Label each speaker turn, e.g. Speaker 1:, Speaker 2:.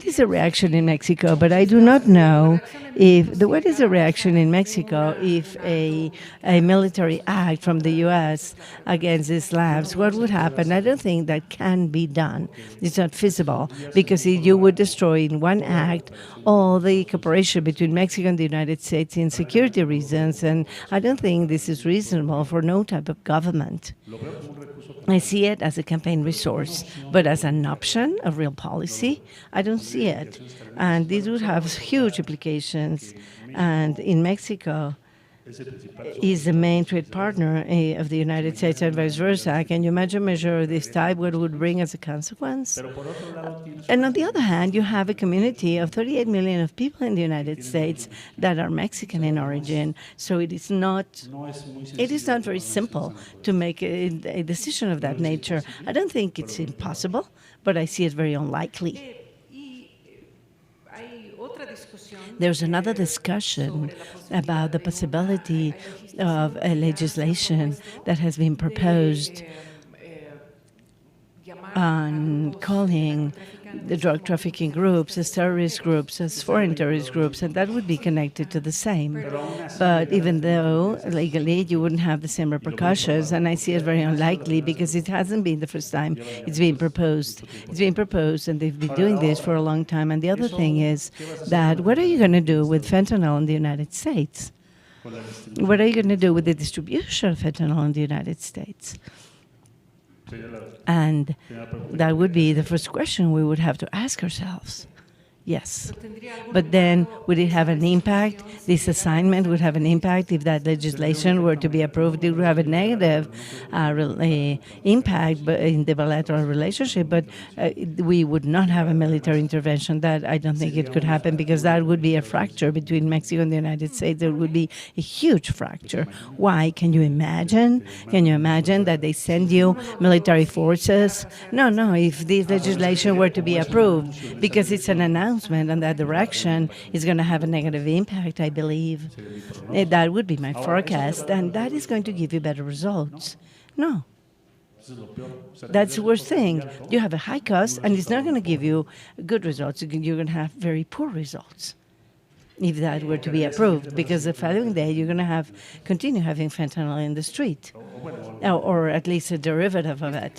Speaker 1: is a reaction in Mexico, but I do not know what is a reaction in Mexico if a military act from the U.S. against the Slavs, what would happen? I don't think that can be done. It's not feasible because you would destroy in one act all the cooperation between Mexico and the United States in security reasons, and I don't think this is reasonable for no type of government. I see it as a campaign resource, but as an option, a real policy, I don't see it. And this would have huge implications. And in Mexico, is the main trade partner of the United States and vice versa. Can you imagine a measure of this type, what it would bring as a consequence? And on the other hand, you have a community of 38 million of people in the United States that are Mexican in origin. So it is not very simple to make a decision of that nature. I don't think it's impossible, but I see it very unlikely. There's another discussion about the possibility of a legislation that has been proposed on calling the drug trafficking groups as terrorist groups, as foreign terrorist groups, and that would be connected to the same. But even though legally you wouldn't have the same repercussions, and I see it very unlikely because it hasn't been the first time it's been proposed. It's been proposed, and they've been doing this for a long time. And the other thing is that what are you going to do with fentanyl in the United States? What are you going to do with the distribution of fentanyl in the United States? And that would be the first question we would have to ask ourselves. Yes. But then would it have an impact? This assignment would have an impact if that legislation were to be approved. It would have a negative impact in the bilateral relationship, but we would not have a military intervention. That I don't think it could happen because that would be a fracture between Mexico and the United States. There would be a huge fracture. Why? Can you imagine? Can you imagine that they send you military forces? No. If this legislation were to be approved, because it's an announcement in that direction, is going to have a negative impact, I believe. That would be my forecast, and that is going to give you better results. No. That's the worst thing. You have a high cost, and it's not going to give you good results. You're going to have very poor results if that were to be approved, because the following day you're going to continue having fentanyl in the street, or at least a derivative of it.